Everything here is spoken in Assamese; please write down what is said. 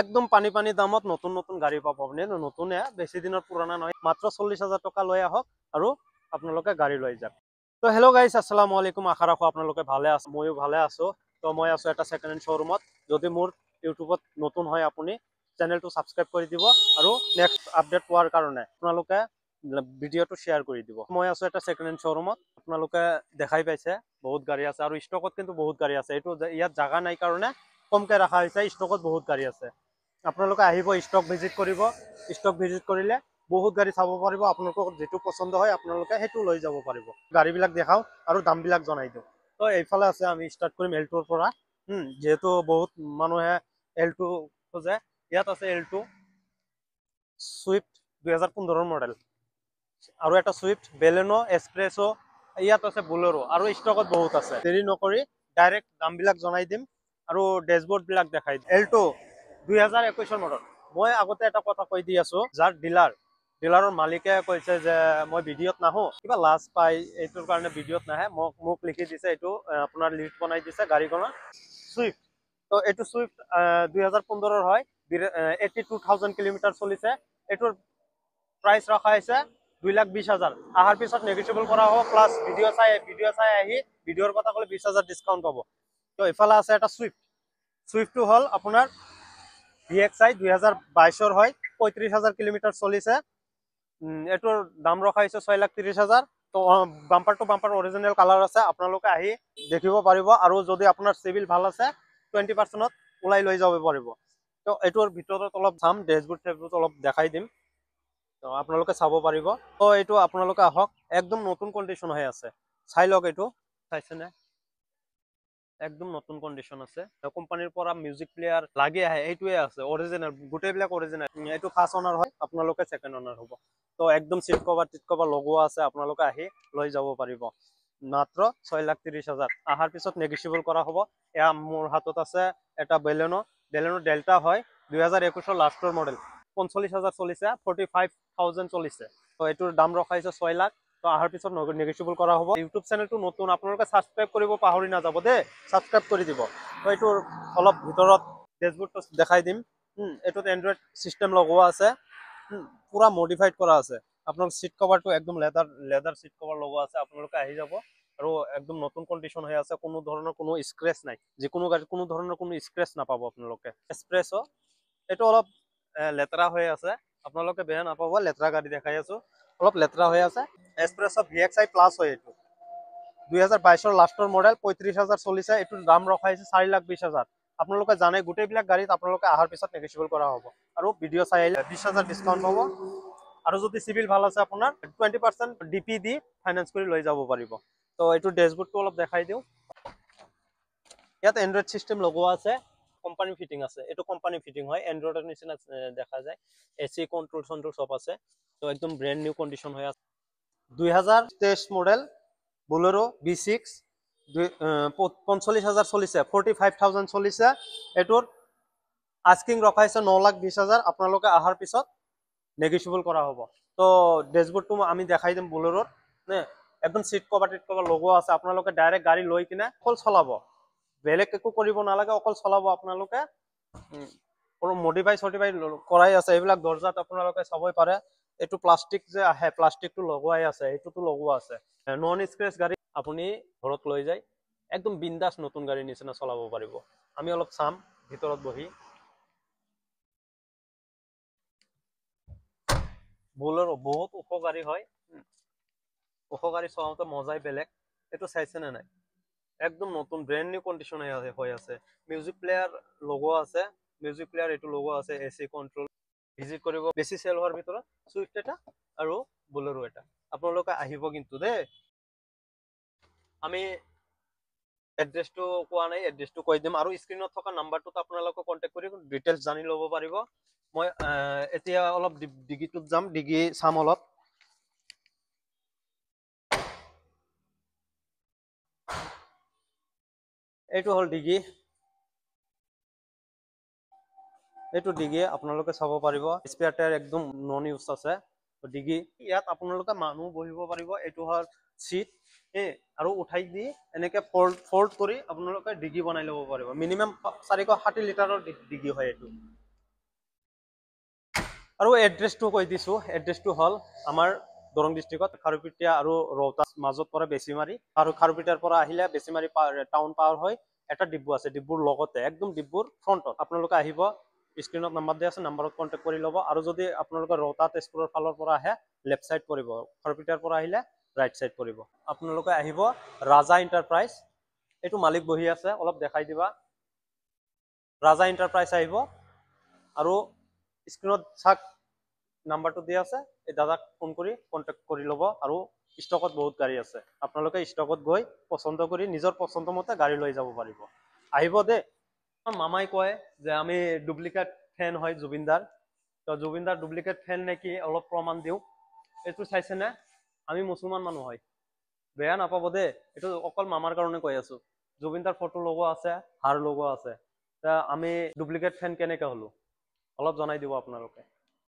একদম পানি পানি দামত নতুন নতুন গাড়ী পাব আপুনি নতুনে বেছি দিনৰ পুৰণা নহয় মাত্ৰ 40,000 টকা লৈ আহক আৰু আপোনালোকে গাড়ী লৈ যাওক তো হেল্ল' গাইজ আসসালামু আলাইকুম আশা ৰাখো আপোনালোকে ভালে আছে ময়ো ভালে আছো তো মই আছো এটা সেকেন্ড হেণ্ড শ্বৰুমত যদি মোৰ ইউটিউবত নতুন হয় আপুনি চেনেলটো সাবস্ক্ৰাইব কৰি দিব আৰু নেক্সট আপডেট পোৱাৰ কাৰণে আপোনালোকে ভিডিঅ'টো শ্বেয়াৰ কৰি দিব মই আছো এটা সেকেন্ড হেণ্ড শ্বৰুমত আপোনালোকে দেখাই পাইছে বহুত গাড়ী আছে আৰু ষ্টকত কিন্তু বহুত গাড়ী আছে এইটো ইয়াত জাগা নাই কাৰণে কমকে ৰাখা হৈছে ষ্টকত বহুত গাড়ী আছে আপোনালোকে আহিব ষ্টক ভিজিট কৰিব ষ্টক ভিজিট কৰিলে বহুত গাড়ী চাব পাৰিব আপোনালোকক যেটো পছন্দ হয় আপোনালোকে হেতু লৈ যাব পাৰিব গাড়ী বিলাক দেখাও আৰু দাম বিলাক জনাই দিও তো এইফালে আছে আমি স্টাৰ্ট কৰিম এলটোৰ পৰা যেহেতু বহুত মানুহে এলটো খোজে ইয়াত আছে এলটো সুইফট 2015 মডেল আৰু এটা সুইফট বেলেনো এক্সপ্ৰেছো ইয়াত আছে বুলেৰো আৰু ষ্টকত বহুত আছে দেৰি নকৰি ডাইৰেক্ট দাম বিলাক জনাই দিম আৰু ড্যাশবোর্ড বিলাক দেখাই দিম এলটো 2021 মডেল মই আগতে এটা কথা কৈ দি আছো যাৰ ডিলাৰৰ মালিকে কৈছে যে মই ভিডিঅ'ত নাহো কিবা লাজ পাই এইটোৰ কাৰণে ভিডিঅ'ত নাহে মোক লিখি দিছে এইটো আপোনাৰ লিষ্ট বনাই দিছে গাড়ীখনৰ সুইফট তো এইটো সুইফট 2015 হয় 82,000 কিলোমিটাৰ চলিছে এইটোৰ প্ৰাইস ৰাখা হৈছে 2,20,000 আহাৰ পিছত নেগোচিয়েবল কৰা হ'ব প্লাস ভিডিঅ' চাই আহি ভিডিঅ'ৰ কথা ক'লে 20,000 ডিসকাউন্ট পাব তো ইফালে আছে এটা সুইফটটো হল আপোনাৰ VXI 2022 হয় 35,000 কিলোমিটাৰ চলিছে এটোৰ দাম ৰখা হৈছে 6,30,000 তো bumper to bumper original colour আছে আপোনালোকে আহি দেখিব পাৰিব আৰু যদি আপোনাৰ সিভিল ভাল আছে 20% উলাই লৈ যাব পাৰিব তো এটোৰ ভিতৰত অলপ চাম ড্যাশবোৰ্ড অলপ দেখাই দিম তো আপোনালোকে চাব পাৰিব তো এইটো আপোনালোকে আহক একদম নতুন কন্ডিশন হৈ আছে চাই লওক এইটো চাইছেনে একদম নতুন কন্ডিশন আছে কোম্পানীৰ পৰা মিউজিক প্লেয়াৰ লাগি আহে এইটোৱে আছে অৰিজিনাল গোটেইবিলাক অৰিজিনাল এইটো ফাৰ্স্ট ওনাৰ হয় আপোনালোকে সেকেন্ড ওনাৰ হ'ব তো একদম সিট কভাৰ লগোৱা আছে আপোনালোকে আহি লৈ যাব পাৰিব মাত্ৰ 6,30,000 আহাৰ পিছত নেগোচিয়েবল কৰা হ'ব এয়া মোৰ হাতত আছে এটা বেলেনো ডেল্টা হয় 2021 লাষ্টৰ মডেল 45,000 চলিছে 45,000 চলিছে তো এইটোৰ দাম ৰখা হৈছে 6 লাখ তো আহাৰ পিছত নেগোচিয়েবল কৰা হ'ব ইউটিউব চেনেলটো নতুন আপোনালোকে সাবস্ক্ৰাইব কৰিব পাহৰি নাযাব দে সাবস্ক্ৰাইব কৰি দিব তো এইটোৰ অলপ ভিতৰত ড্যাশবোৰ্ডটো দেখাই দিম এটোত এন্ড্ৰইড সিস্টেম লগোৱা আছে পুৰা মডিফাইড কৰা আছে আপোনাৰ সিট কভাৰটো একদম লেদাৰ সিট কভাৰ লগোৱা আছে আপোনালোকে আহি যাব আৰু একদম নতুন কন্ডিশন হৈ আছে কোনো ধৰণৰ কোনো স্ক্ৰেচ নাই যিকোনো গাড়ী কোনো ধৰণৰ কোনো স্ক্ৰেচ নাপাব আপোনালোকে এক্সপ্ৰেছো এটো অলপ লেতৰা হৈ আছে আপোনালোকে বেয়া নাপাব লেতৰা গাড়ী দেখাই আছো অলপ লেতৰা হৈ আছে এক্সপ্ৰেছো VXI প্লাস হয় এটো 2022 লাষ্টৰ মডেল 35,000 চলিছে এটোৰ দাম ৰখা হৈছে 4,20,000 আপোনালোকে জানে গোটেইবিলাক গাড়ীত আপোনালোকে আহাৰ পিছত নেগোচিয়েবল কৰা হ'ব আৰু ভিডিঅ' চাই আহিলে 20,000 ডিসকাউন্ট পাব আৰু যদি সিভিল ভাল আছে আপোনাৰ 20% ডিপি দি ফাইনান্স কৰি লৈ যাব পাৰিব তো এইটো ড্যাশবোৰ্ডটো অলপ দেখাই দিও ইয়াত এন্ড্ৰইড সিস্টেম লগোৱা আছে কোম্পানী ফিটিং আছে এটো কোম্পানী ফিটিং হয় এন্ড্ৰইডৰ নিচিনা দেখা যায় এসি কন্ট্ৰোল সব আছে তো একদম ব্ৰ্যান্ড নিউ কন্ডিশন হৈ আছে 2023 মডেল বুলেৰো B6 45,000 চলিছে 45,000 চলিছে এটোৰ আস্কিং ৰখা হৈছে 9,20,000 আপোনালোকে আহাৰ পিছত নেগোচিয়েবল কৰা হ'ব তো ড্যাশবোৰ্ডটো আমি দেখাই দিম বুলেৰোৰ নে একদম সিট কভাৰ লগোৱা আছে আপোনালোকে ডাইৰেক্ট গাড়ী লৈ কিনে অকল চলাব বেলেগ একো কৰিব নালাগে অকল চলাব আপোনালোকে আৰু মডিফাই কৰাই আছে এইবিলাক দৰ্জাত আপোনালোকে চাবই পাৰে এটো প্লাষ্টিক যে আহে প্লাষ্টিকটো লগোৱাই আছে এটোটো লগোৱা আছে নন স্ক্ৰেচ গাড়ী আপুনি ঘৰত লৈ যায় একদম বিন্দাস নতুন গাড়ী নিচিনা চলাব পাৰিব আমি অলপ চাম ভিতৰত বহি বুলেৰো বহুত উপকাৰী হয় উপকাৰী চলাওঁতে মজাই বেলেগ এটো চাইছেনে নাই একদম নতুন ব্ৰ্যান্ড নিউ কন্ডিশন হৈ আছে মিউজিক প্লেয়াৰ লগোৱা আছে মিউজিক প্লেয়াৰ এটো লগোৱা আছে এসি কন্ট্ৰোল ভিজিট কৰিব বেছি সেল হোৱাৰ ভিতৰত সুইফট এটা আৰু বুলেৰো এটা আপোনালোকে আহিব কিন্তু দে আমি এড্ৰেছটো কোৱা নাই এড্ৰেছটো কৈ দিম আৰু স্ক্ৰিনত থকা নাম্বাৰটোত আপোনালোকে কন্টাক্ট কৰি ডিটেইলছ জানি ল'ব পাৰিব মই এতিয়া অলপ ডিগিটোত যাম ডিগি চাম অলপ এইটো হল ডিগি এইটো ডিগি আপোনালোকে চাব পাৰিব স্পেয়াৰ টায়াৰ একদম নন ইউজ আছে ডিগি ইয়াত আপোনালোকে মানুহ বহিব পাৰিব এইটো হল সিট আৰু উঠাই দি এনেকে ফোল্ড কৰি আপোনালোকে ডিগি বনাই ল'ব পাৰিব মিনিমাম 460 লিটাৰৰ ডিগি হয় এইটো আৰু এড্ৰেছটো কৈ দিছো, এড্ৰেছটো হ'ল আমাৰ দৰং ডিষ্ট্ৰিক্টত খাৰুপেটীয়া আৰু ৰৌতাৰ মাজত পৰে বেছিমাৰী, আৰু খাৰুপেটীয়াৰ পৰা আহিলে বেছিমাৰী টাউন পাৰ হৈ এটা ডিব্বু আছে, ডিব্বুৰ লগতে একদম ডিব্বুৰ ফ্ৰণ্টত আপোনালোকে আহিব। স্ক্ৰীনত নাম্বাৰ দিয়া আছে, নাম্বাৰত কণ্টেক্ট কৰি ল'ব। আৰু যদি আপোনালোকে ৰৌতা তেজপুৰৰ ফালৰ পৰা আহে লেফ্ট চাইড পৰিব, খাৰুপেটীয়াৰ পৰা আহিলে ৰাইট চাইড পৰিব। আপোনালোকে আহিব ৰাজা এণ্টাৰপ্ৰাইজ, এইটো মালিক বহি আছে, অলপ দেখাই দিবা। ৰাজা এণ্টাৰপ্ৰাইজ আহিব আৰু স্ক্ৰীনত চাক নাম্বাৰটো দিয়া আছে, এই দাদাক ফোন কৰি কণ্টেক্ট কৰি ল'ব। আৰু ষ্টকত বহুত গাড়ী আছে, আপোনালোকে ষ্টকত গৈ পচন্দ কৰি নিজৰ পচন্দ মতে গাড়ী লৈ যাব পাৰিব। আহিব দেই। মামাই কয় যে আমি ডুপ্লিকেট ফেন হয় জুবিনদাৰ, তো জুবিনদাৰ ডুপ্লিকেট ফেন নেকি অলপ প্ৰমাণ দিওঁ। এইটো চাইছেনে, আমি মুছলমান মানুহ হয়, বেয়া নাপাব দেই, এইটো অকল মামাৰ কাৰণে কৈ আছো। জুবিনদাৰ ফটো লগোৱা আছে, হাৰ লগোৱা আছে, আমি ডুপ্লিকেট ফেন কেনেকে হলো অলপ জনাই দিব আপোনালোকে।